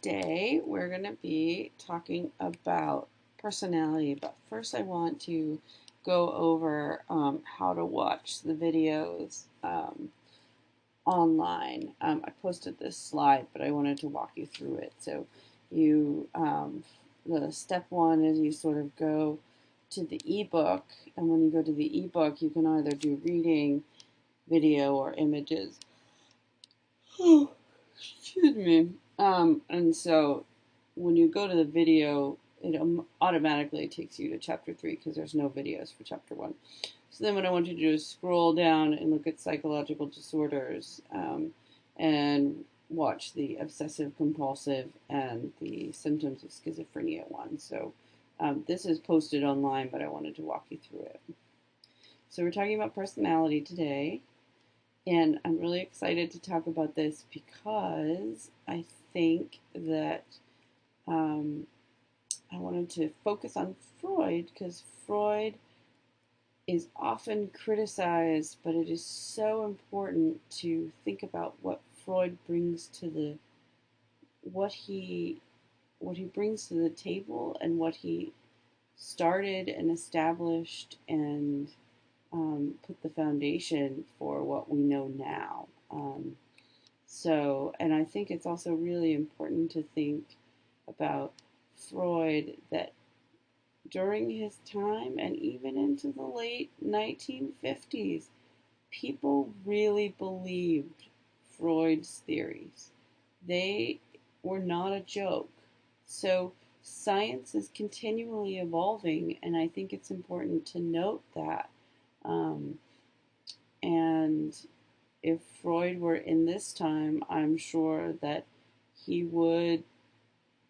today we're going to be talking about personality, but first I want to go over how to watch the videos online. I posted this slide, but I wanted to walk you through it. So the step one is you sort of go to the ebook, and when you go to the ebook, you can either do reading, video, or images. Oh, excuse me. And so when you go to the video, it automatically takes you to chapter 3 because there's no videos for chapter 1. So then what I want you to do is scroll down and look at psychological disorders and watch the obsessive compulsive and the symptoms of schizophrenia one. So this is posted online, but I wanted to walk you through it. So we're talking about personality today. And I'm really excited to talk about this because I think that I wanted to focus on Freud because Freud is often criticized, but it is so important to think about what Freud brings to what he brings to the table and what he started and established and put the foundation for what we know now. And I think it's also really important to think about Freud that during his time and even into the late 1950s, people really believed Freud's theories. They were not a joke. So science is continually evolving, and I think it's important to note that. And if Freud were in this time, I'm sure that he would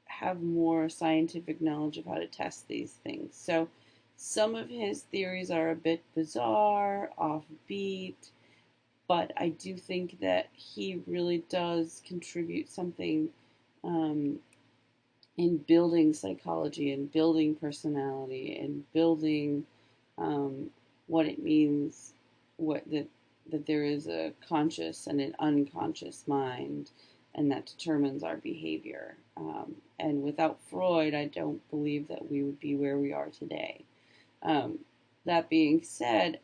have more scientific knowledge of how to test these things. So some of his theories are a bit bizarre, offbeat, but I do think that he really does contribute something in building psychology and building personality and building what it means, that there is a conscious and an unconscious mind, and that determines our behavior. And without Freud, I don't believe that we would be where we are today. That being said,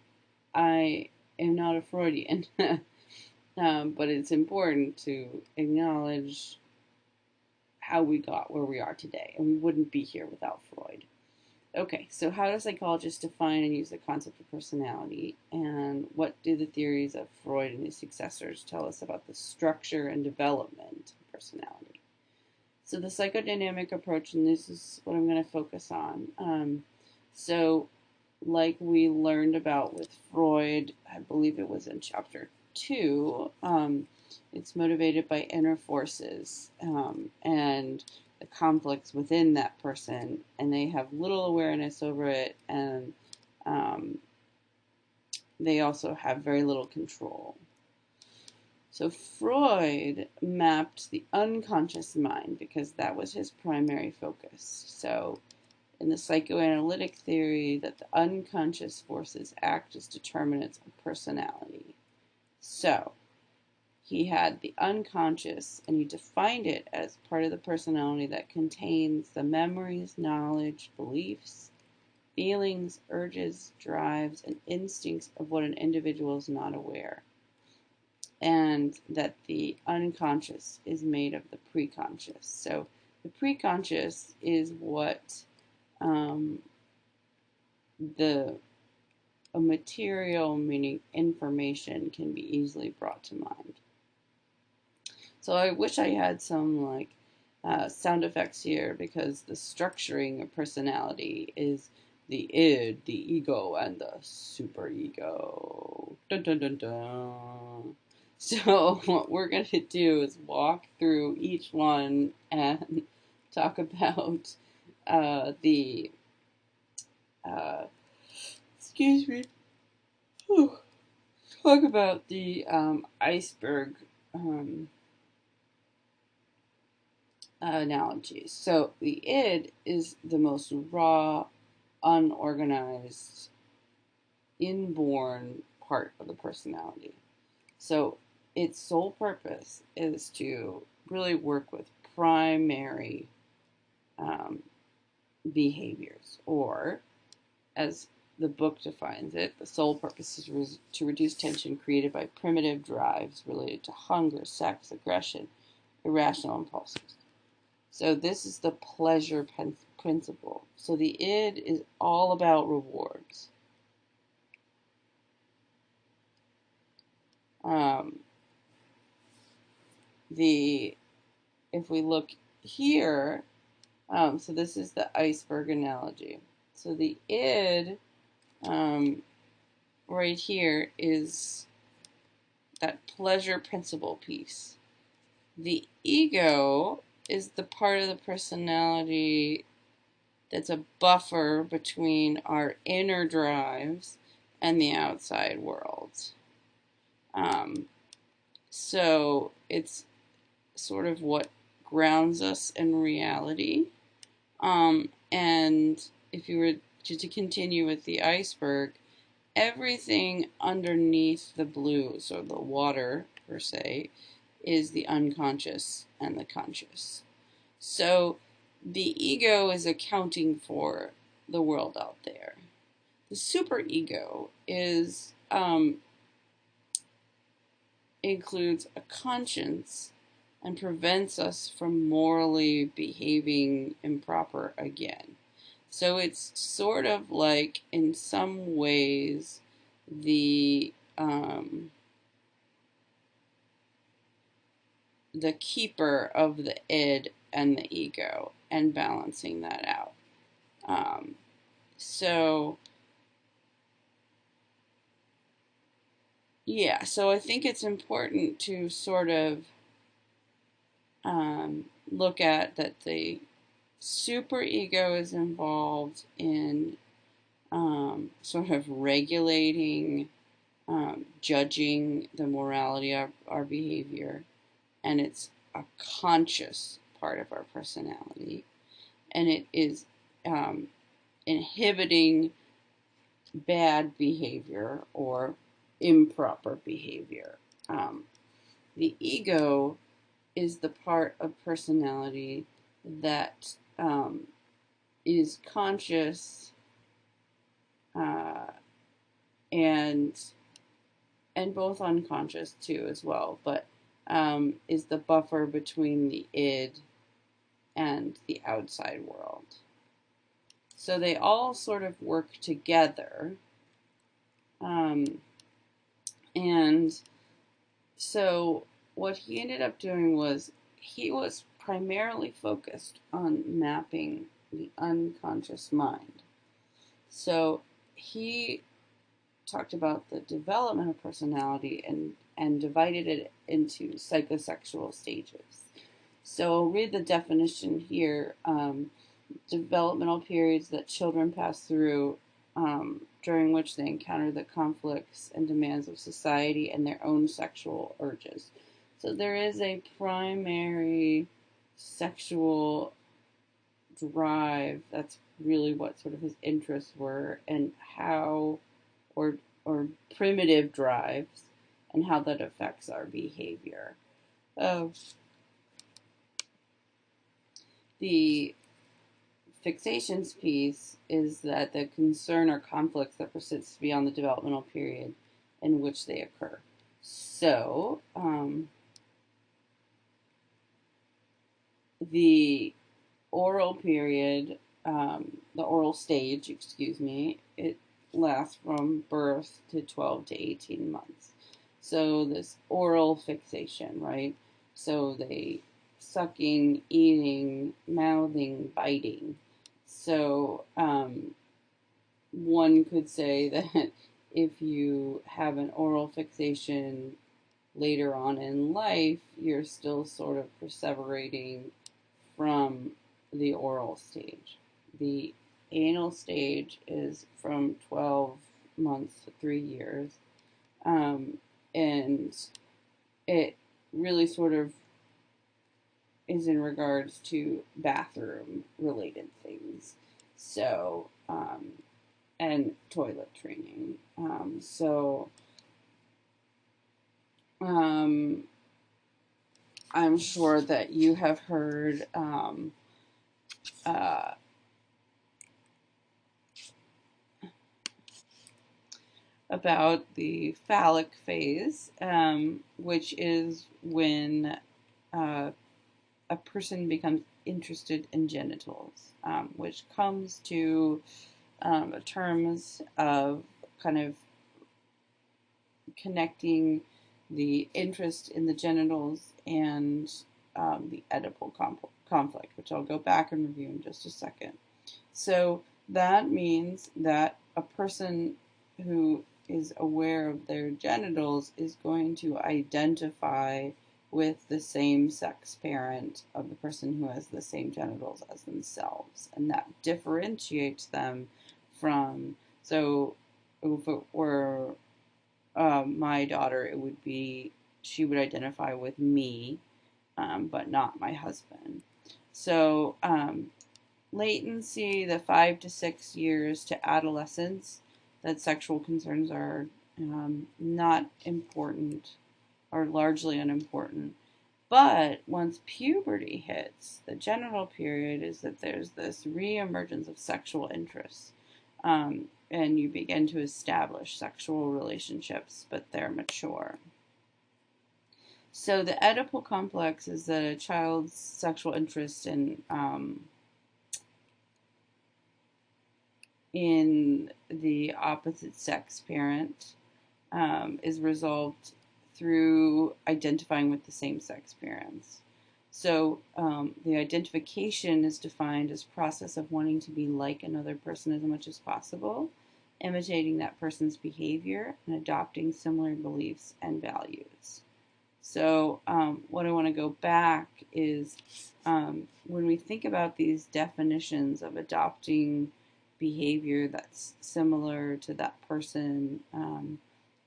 I am not a Freudian, but it's important to acknowledge how we got where we are today, and we wouldn't be here without Freud. Okay, so how do psychologists define and use the concept of personality, and what do the theories of Freud and his successors tell us about the structure and development of personality? So the psychodynamic approach, and this is what I'm going to focus on. So like we learned about with Freud, I believe it was in chapter 2, it's motivated by inner forces and the conflicts within that person, and they have little awareness over it, and they also have very little control. So Freud mapped the unconscious mind because that was his primary focus. So in the psychoanalytic theory, that the unconscious forces act as determinants of personality. So he had the unconscious, and he defined it as part of the personality that contains the memories, knowledge, beliefs, feelings, urges, drives, and instincts of what an individual is not aware. And that the unconscious is made of the preconscious. So the preconscious is what a material, meaning information, can be easily brought to mind. So I wish I had some sound effects here, because the structuring of personality is the id, the ego, and the superego. Dun dun dun dun. So what we're going to do is walk through each one and talk about excuse me, talk about the iceberg analogies. So the id is the most raw, unorganized, inborn part of the personality. So its sole purpose is to really work with primary behaviors, or as the book defines it, the sole purpose is to reduce tension created by primitive drives related to hunger, sex, aggression, irrational impulses. So this is the pleasure principle. So the id is all about rewards. If we look here, so this is the iceberg analogy. So the id right here is that pleasure principle piece. The ego is the part of the personality that's a buffer between our inner drives and the outside world. So it's sort of what grounds us in reality. And if you were to continue with the iceberg, everything underneath the blue, so the water per se, is the unconscious and the conscious. So the ego is accounting for the world out there. The superego is includes a conscience and prevents us from morally behaving improper again. So it's sort of like, in some ways, the keeper of the id and the ego, and balancing that out. So I think it's important to sort of look at that the superego is involved in sort of regulating, judging the morality of our behavior, and it's a conscious part of our personality, and it is inhibiting bad behavior or improper behavior. The ego is the part of personality that is conscious and both unconscious too as well, but is the buffer between the id and the outside world. So they all sort of work together. And so what he ended up doing was he was primarily focused on mapping the unconscious mind. So he talked about the development of personality and divided it into psychosexual stages. So I'll read the definition here. Developmental periods that children pass through during which they encounter the conflicts and demands of society and their own sexual urges. So there is a primary sexual drive. That's really what sort of his interests were, and how, or primitive drives, and how that affects our behavior. The fixations piece is that the concern or conflicts that persists beyond the developmental period in which they occur. So, the oral period, the oral stage, it lasts from birth to 12 to 18 months. So this oral fixation, right? So they sucking, eating, mouthing, biting. So one could say that if you have an oral fixation later on in life, you're still sort of perseverating from the oral stage. The anal stage is from 12 months to 3 years. And it really sort of is in regards to bathroom related things. So, and toilet training. I'm sure that you have heard uh, about the phallic phase, which is when uh, a person becomes interested in genitals, which comes to terms of kind of connecting the interest in the genitals and the Oedipal conflict, which I'll go back and review in just a second. So that means that a person who is aware of their genitals is going to identify with the same sex parent of the person who has the same genitals as themselves. And that differentiates them from, so if it were my daughter, it would be, she would identify with me, but not my husband. So, latency, the 5 to 6 years to adolescence, that sexual concerns are not important or largely unimportant. But once puberty hits, the genital period, is that there's this reemergence of sexual interest. And you begin to establish sexual relationships, but they're mature. So the Oedipal complex is that a child's sexual interest in the opposite sex parent is resolved through identifying with the same sex parents. So the identification is defined as process of wanting to be like another person as much as possible, imitating that person's behavior, and adopting similar beliefs and values. So what I want to go back is when we think about these definitions of adopting behavior that's similar to that person,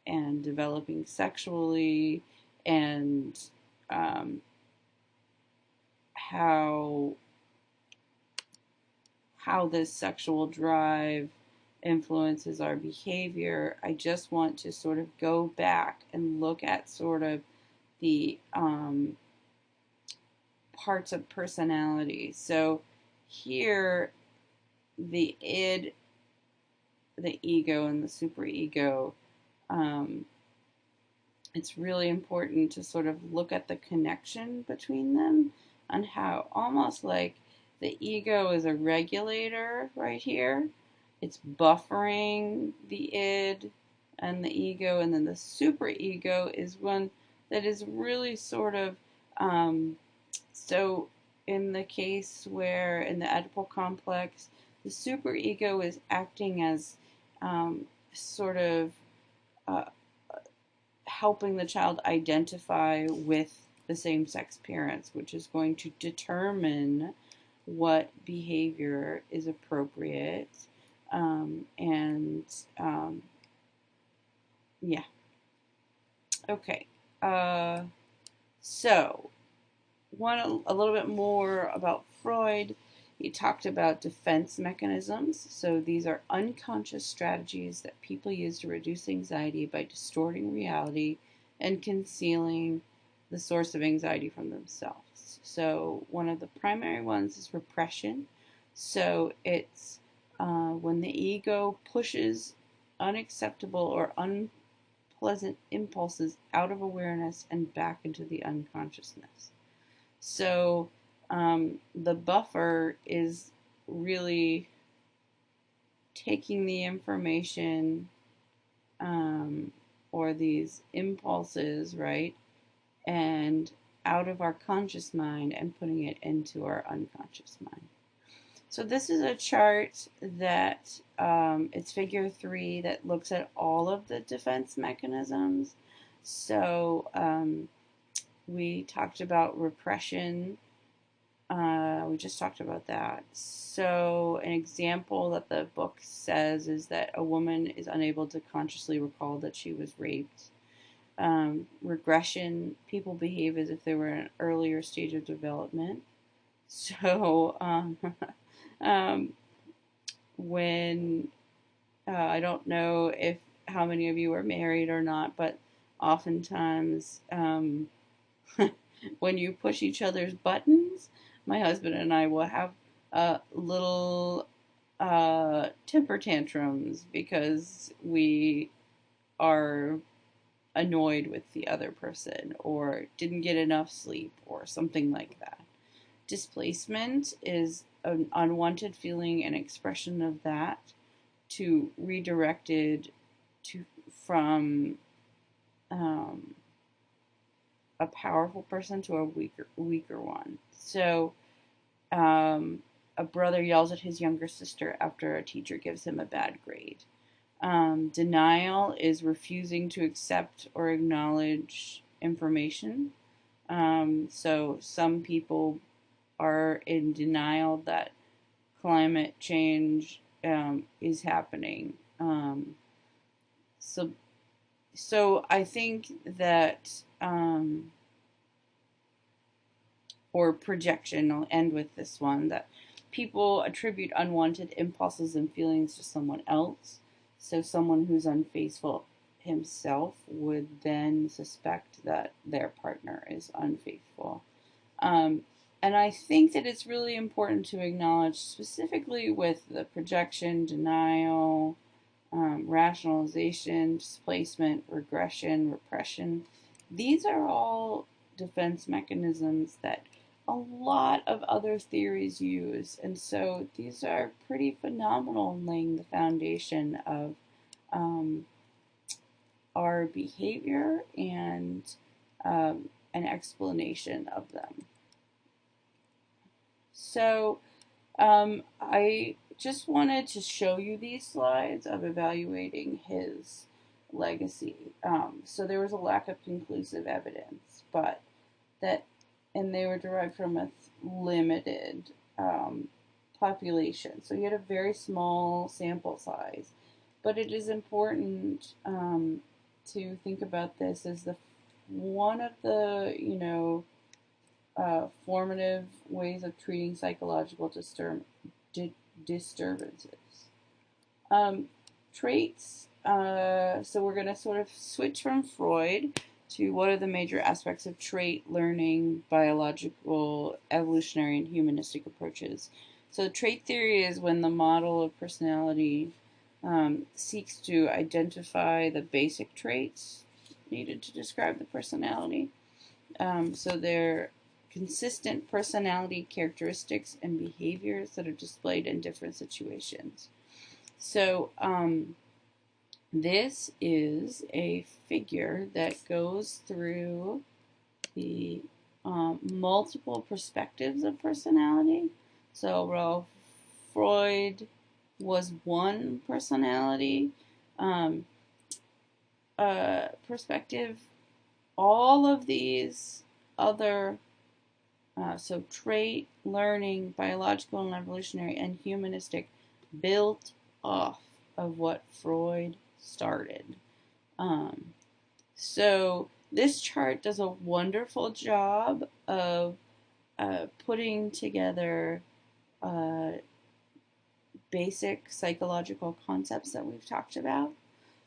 and developing sexually, and how this sexual drive influences our behavior, I just want to sort of go back and look at sort of the parts of personality. So here, the id, the ego, and the superego, it's really important to sort of look at the connection between them, and how almost like the ego is a regulator right here. It's buffering the id and the ego, and then the superego is one that is really sort of, so in the case where in the Oedipal complex, the superego is acting as sort of uh, helping the child identify with the same sex parents, which is going to determine what behavior is appropriate. And yeah. Okay. So, a little bit more about Freud. He talked about defense mechanisms. So these are unconscious strategies that people use to reduce anxiety by distorting reality and concealing the source of anxiety from themselves. So one of the primary ones is repression. So it's when the ego pushes unacceptable or unpleasant impulses out of awareness and back into the unconsciousness. So the buffer is really taking the information, or these impulses, right, and out of our conscious mind and putting it into our unconscious mind. So this is a chart that it's figure 3 that looks at all of the defense mechanisms. So we talked about repression. We just talked about that. So an example that the book says is that a woman is unable to consciously recall that she was raped. Regression, people behave as if they were in an earlier stage of development. So when I don't know if how many of you are married or not, but oftentimes when you push each other's buttons, my husband and I will have little temper tantrums because we are annoyed with the other person or didn't get enough sleep or something like that. Displacement is an unwanted feeling and expression of that to redirected to from a powerful person to a weaker one. So a brother yells at his younger sister after a teacher gives him a bad grade. Denial is refusing to accept or acknowledge information. So some people are in denial that climate change is happening. So, so I think that, or projection, I'll end with this one, that people attribute unwanted impulses and feelings to someone else. So someone who's unfaithful himself would then suspect that their partner is unfaithful. And I think that it's really important to acknowledge, specifically with the projection, denial, rationalization, displacement, regression, repression. These are all defense mechanisms that a lot of other theories use. And so these are pretty phenomenal in laying the foundation of our behavior and an explanation of them. So I just wanted to show you these slides of evaluating his legacy. So there was a lack of conclusive evidence, but that, and they were derived from a limited population. So you had a very small sample size, but it is important to think about this as one of the formative ways of treating psychological disturbances. Traits. So we're going to sort of switch from Freud to what are the major aspects of trait learning, biological, evolutionary, and humanistic approaches. So trait theory is when the model of personality seeks to identify the basic traits needed to describe the personality. So they're consistent personality characteristics and behaviors that are displayed in different situations. So this is a figure that goes through the multiple perspectives of personality. So Ralph Freud was one personality perspective. All of these other so trait, learning, biological and evolutionary, and humanistic built off of what Freud started. So this chart does a wonderful job of putting together basic psychological concepts that we've talked about.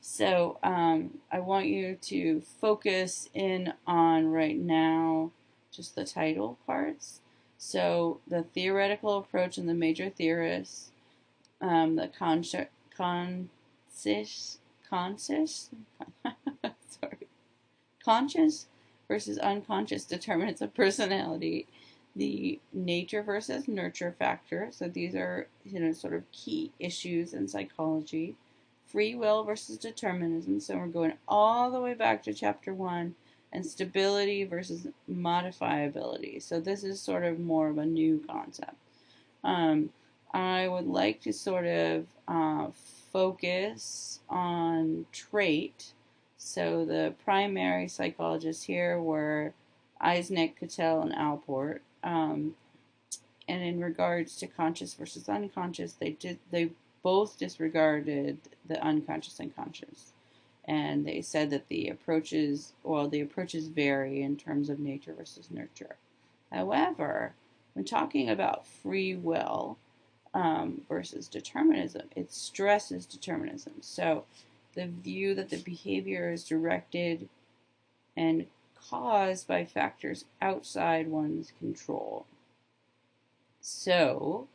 So I want you to focus in on right now just the title parts. So the theoretical approach and the major theorists, the conscious versus unconscious determinants of personality, the nature versus nurture factor. So these are sort of key issues in psychology. Free will versus determinism. So we're going all the way back to chapter 1. And stability versus modifiability. So this is sort of more of a new concept. I would like to sort of focus on trait. So the primary psychologists here were Eisnick, Cattell, and Alport. And in regards to conscious versus unconscious, they both disregarded the unconscious and conscious. And they said that the approaches vary in terms of nature versus nurture. However, when talking about free will versus determinism, it stresses determinism. So the view that the behavior is directed and caused by factors outside one's control. So,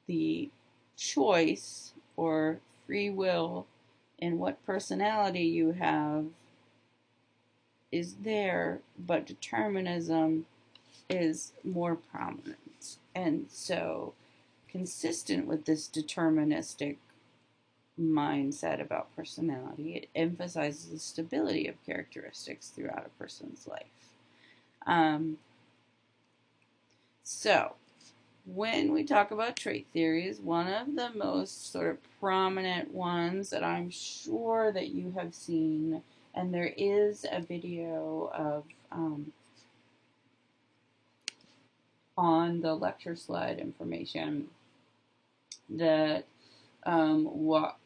the choice or free will in what personality you have is there, but determinism is more prominent. And so, consistent with this deterministic mindset about personality, it emphasizes the stability of characteristics throughout a person's life. So, when we talk about trait theories, one of the most sort of prominent ones that I'm sure that you have seen, and there is a video of on the lecture slide information that what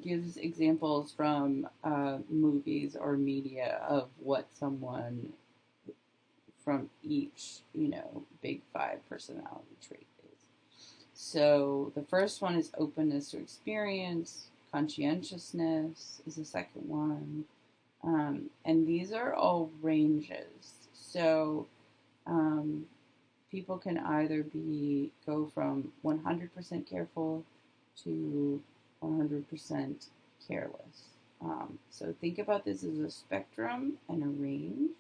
gives examples from movies or media of what someone from each, big five personality trait is. So the first one is openness to experience. Conscientiousness is the second one. And these are all ranges. So people can either go from 100% careful to 100% careless. So think about this as a spectrum and a range.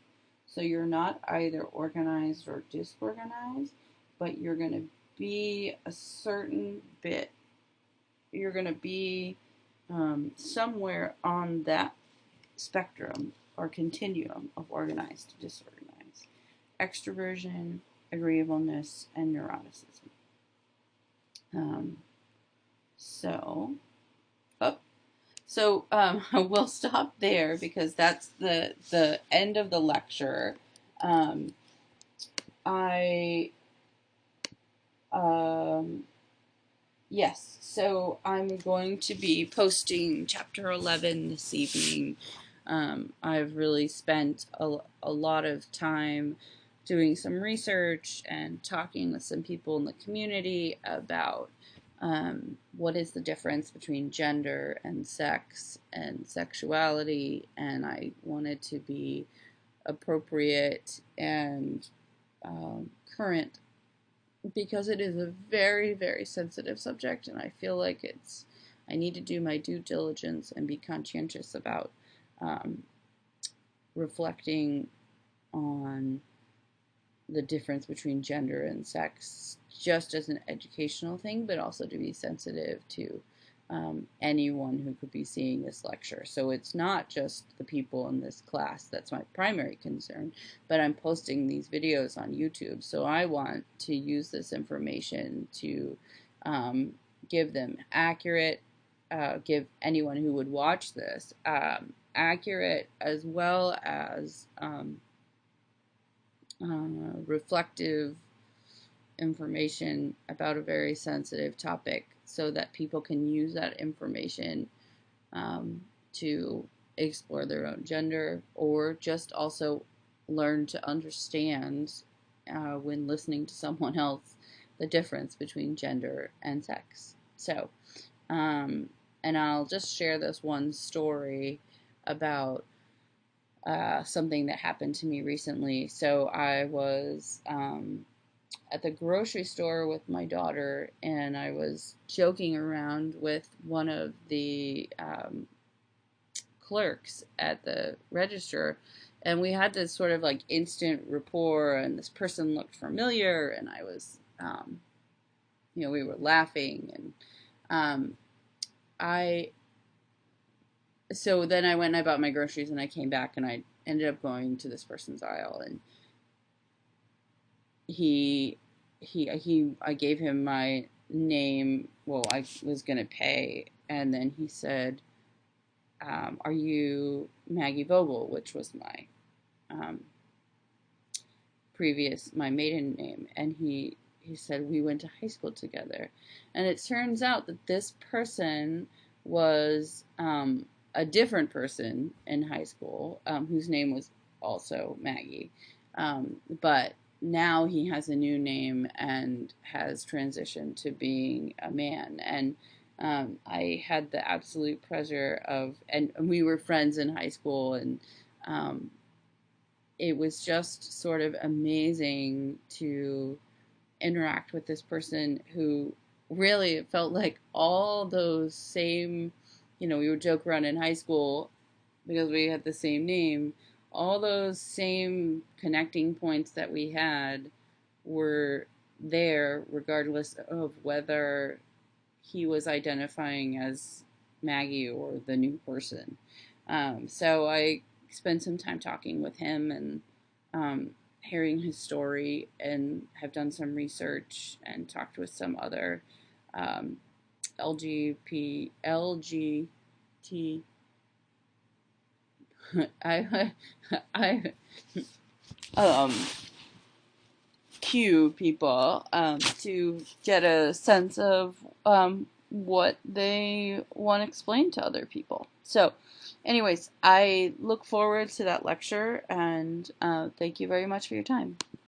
So you're not either organized or disorganized, but you're going to be a certain bit. You're going to be somewhere on that spectrum or continuum of organized to disorganized. Extroversion, agreeableness, and neuroticism. We'll stop there because that's the end of the lecture. Yes, so I'm going to be posting chapter 11 this evening. I've really spent a lot of time doing some research and talking with some people in the community about what is the difference between gender and sex and sexuality, and I wanted to be appropriate and current because it is a very, very sensitive subject, and I feel like I need to do my due diligence and be conscientious about reflecting on the difference between gender and sex just as an educational thing, but also to be sensitive to anyone who could be seeing this lecture. So it's not just the people in this class that's my primary concern, but I'm posting these videos on YouTube, so I want to use this information to give them give anyone who would watch this accurate as well as reflective information about a very sensitive topic so that people can use that information to explore their own gender or just also learn to understand when listening to someone else the difference between gender and sex. So, and I'll just share this one story about something that happened to me recently. So I was at the grocery store with my daughter, and I was joking around with one of the clerks at the register, and we had this sort of like instant rapport, and this person looked familiar, and I was, we were laughing, and so then I went and I bought my groceries, and I came back, and I ended up going to this person's aisle, and I gave him my name. Well, I was gonna pay, and then he said, "Are you Maggie Vogel?" Which was my my maiden name, and he said we went to high school together, and it turns out that this person was a different person in high school whose name was also Maggie, but now he has a new name and has transitioned to being a man. And I had the absolute pleasure and we were friends in high school, and it was just sort of amazing to interact with this person who really, it felt like all those same, we would joke around in high school because we had the same name, all those same connecting points that we had were there regardless of whether he was identifying as Maggie or the new person. So I spent some time talking with him and hearing his story, and have done some research and talked with some other um, LGBT I I um Q people to get a sense of what they want to explain to other people. So, anyways, I look forward to that lecture, and thank you very much for your time.